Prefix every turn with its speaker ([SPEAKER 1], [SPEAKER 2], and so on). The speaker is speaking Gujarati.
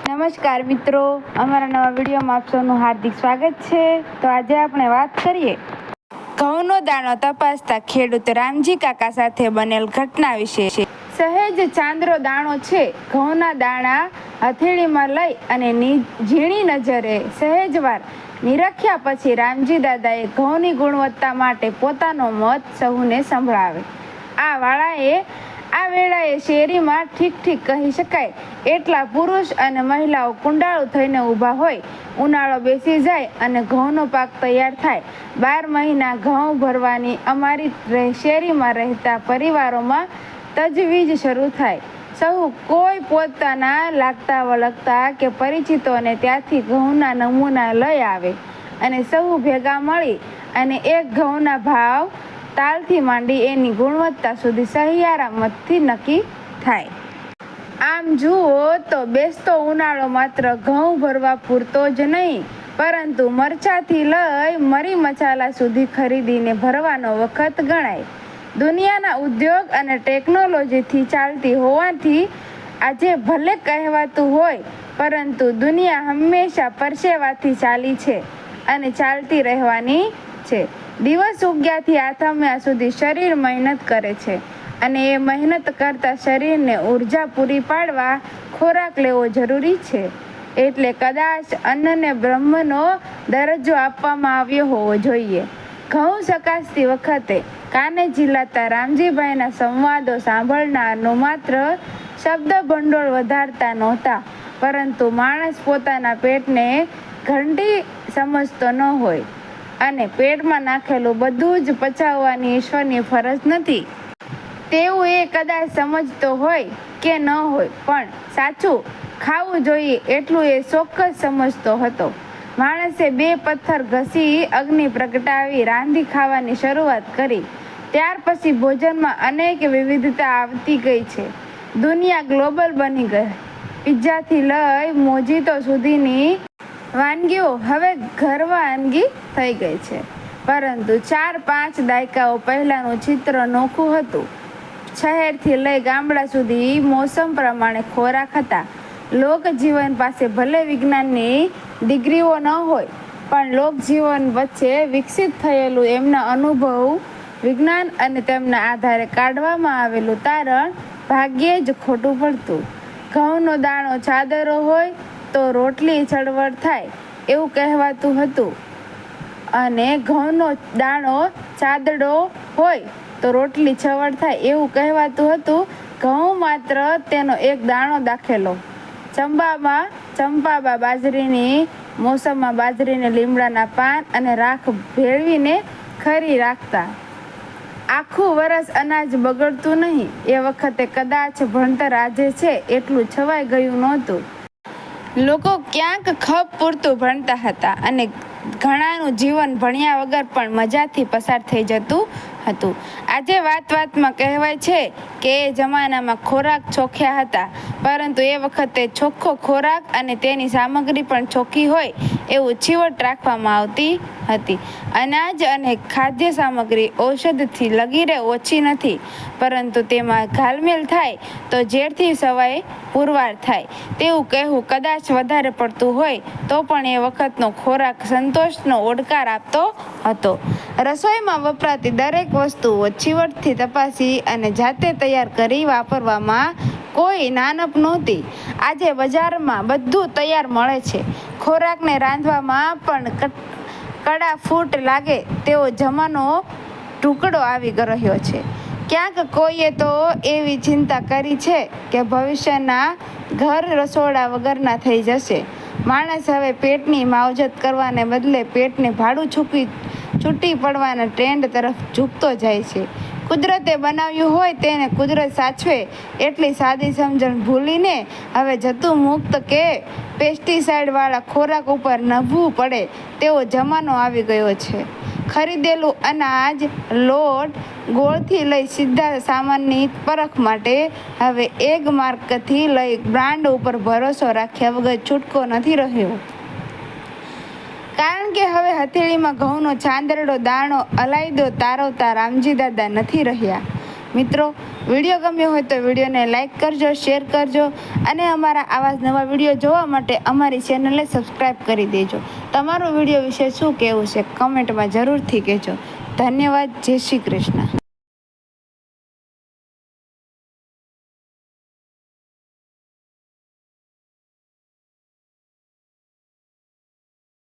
[SPEAKER 1] નમસ્કાર મિત્રો, અમારા નવા વિડીયોમાં આપ સૌનું હાર્દિક સ્વાગત છે। તો આજે આપણે વાત કરીએ ઘઉંનો દાણો તપાસતા ખેડૂત રામજી કાકા સાથે બનેલ ઘટના વિશે। સહેજ ચાંદરો દાણો છે। ઘઉંના દાણા હથેળીમાં લઈ અને ઝીણી નજરે સહેજવાર નિરખ્યા પછી રામજી દાદાએ ઘઉંની ગુણવત્તા માટે પોતાનો મત સહુને સંભળાવે। આ વેળાએ શેરીમાં ઠીક કહી શકાય એટલા પુરુષ અને મહિલાઓ કુંડાળું થઈને ઊભા હોય। ઉનાળો બેસી જાય અને ઘઉંનો પાક તૈયાર થાય। 12 મહિના ઘઉં ભરવાની અમારી શેરીમાં રહેતા પરિવારોમાં તજવીજ શરૂ થાય। સહુ કોઈ પોતાના લાગતા વળગતા કે પરિચિતોને ત્યાંથી ઘઉંના નમૂના લઈ આવે અને સહુ ભેગા મળી અને એક ઘઉંના ભાવ તાલથી માંડી એની ગુણવત્તા સુધી સહિયારા મતથી નક્કી થાય। આમ જુઓ તો બેસતો ઉનાળો માત્ર ઘઉં ભરવા પૂરતો જ નહીં, પરંતુ મરચાથી લઈ મરી મસાલા સુધી ખરીદીને ભરવાનો વખત ગણાય। દુનિયાના ઉદ્યોગ અને ટેકનોલોજીથી ચાલતી હોવાથી આજે ભલે કહેવાતું હોય, પરંતુ દુનિયા હંમેશા પરસેવાથી ચાલી છે અને ચાલતી રહેવાની છે। દિવસ ઉગ્યાથી આથમ્યા સુધી શરીર મહેનત કરે છે અને એ મહેનત કરતા શરીરને ઉર્જા પૂરી પાડવા ખોરાક લેવો જરૂરી છે। એટલે કદાચ અન્નને બ્રહ્મનો દરજ્જો આપવામાં આવ્યો હોવો જોઈએ। ઘઉં સકાસતી વખતે કાને ઝીલાતા રામજીભાઈના સંવાદો સાંભળનારનું માત્ર શબ્દ ભંડોળ વધારતા નહોતા, પરંતુ માણસ પોતાના પેટને ઘંટી સમજતો ન હોય અને પેટમાં નાખેલું બધું જ પચાવવાની ઈશ્વરની ફરજ નથી તેવું એ કદાચ સમજતો હોય કે ન હોય, પણ સાચું ખાવું જોઈએ એટલું એ ચોક્કસ સમજતો હતો। માણસે 2 પથ્થર ઘસી અગ્નિ પ્રગટાવી રાંધી ખાવાની શરૂઆત કરી। ત્યાર પછી ભોજનમાં અનેક વિવિધતા આવતી ગઈ છે। દુનિયા ગ્લોબલ બની ગઈ। પિઝાથી લઈ મોજીતો સુધીની વાનગીઓ હવે ઘર વાનગી થઈ ગઈ છે, પરંતુ 4-5 દાયકાઓ પહેલાંનું ચિત્ર નોખું હતું। શહેરથી લઈ ગામડા સુધી મોસમ પ્રમાણે ખોરાક હતા। લોકજીવન પાસે ભલે વિજ્ઞાનની ડિગ્રીઓ ન હોય, પણ લોકજીવન વચ્ચે વિકસિત થયેલું એમના અનુભવ વિજ્ઞાન અને તેમના આધારે કાઢવામાં આવેલું તારણ ભાગ્યે જ ખોટું પડતું। ઘઉંનો દાણો ચાદરો હોય તો રોટલી ચળવળ થાય એવું કહેવાતું હતું, અને ઘઉંનો દાણો ચાદડો હોય તો રોટલી ચવળ થાય એવું કહેવાતું હતું। ઘઉં માત્ર તેનો એક દાણો દાખેલો। ચંપાબા બાજરીની મોસમમાં બાજરીને લીમડાના પાન અને રાખ ભેળવીને ખરી રાખતા। આખું વરસ અનાજ બગડતું નહીં। એ વખતે કદાચ ભણતર આજે છે એટલું છવાઈ ગયું નહોતું। લોકો ક્યાંક ખપ પૂરતું ભણતા હતા અને ઘણાનું જીવન ભણ્યા વગર પણ મજાથી પસાર થઈ જતું હતું। આજે વાતમાં કહેવાય છે કે એ જમાનામાં ખોરાક ચોખ્યા હતા, પરંતુ એ વખતે ચોખ્ખો ખોરાક અને તેની સામગ્રી પણ ચોખ્ખી હોય એવું ચીવટ રાખવામાં આવતી હતી। અનાજ અને ખાદ્ય સામગ્રી ઔષધથી લગીરે ઓછી નથી, પરંતુ તેમાં ઘાલમેલ થાય તો ઝેરથી સવાય પુરવાર થાય તેવું કહેવું કદાચ વધારે પડતું હોય તો પણ એ વખતનો ખોરાક સંતોષનો ઓડકાર આપતો હતો। રસોઈમાં વપરાતી દરેક વસ્તુઓ ચીવટથી તપાસી અને જાતે તૈયાર કરી વાપરવામાં કોઈ નાનપ નહોતી। આજે બજારમાં બધું તૈયાર મળે છે। ખોરાકને રાંધવામાં પણ કડાફૂટ લાગે તેવો જમાનો ઢુકળો આવી રહ્યો છે। ક્યાંક કોઈએ તો એવી ચિંતા કરી છે કે ભવિષ્યના ઘર રસોડા વગરના થઈ જશે। માણસ હવે પેટની માવજત કરવાને બદલે પેટને ભાડું છૂટી પડવાના ટ્રેન્ડ તરફ ઝૂકતો જાય છે। કુદરતે બનાવ્યું હોય તેને કુદરત સાચવે એટલી સાદી સમજણ ભૂલીને હવે જંતુ મુક્ત કે પેસ્ટિસાઇડવાળા ખોરાક ઉપર નભવું પડે તેવો જમાનો આવી ગયો છે। ખરીદેલું અનાજ, લોટ, ગોળથી લઈ સીધા સામાનની પરખ માટે હવે એક માર્કથી લઈ બ્રાન્ડ ઉપર ભરોસો રાખ્યા વગર છૂટકો નથી રહ્યો। કારણ કે હવે હથેળીમાં ઘઉંનો ચાંદરડો દાણો અલાયદો તારવતા રામજી દાદા નથી રહ્યા। મિત્રો, વિડીયો ગમ્યો હોય તો વિડીયોને લાઇક કરજો, શેર કરજો અને અમારા આવા જ નવા વિડીયો જોવા માટે અમારી ચેનલને સબસ્ક્રાઈબ કરી દેજો. તમારું વિડીયો વિશે શું કહેવું છે કમેન્ટમાં જરૂરથી કહેજો. ધન્યવાદ. જય શ્રી કૃષ્ણ.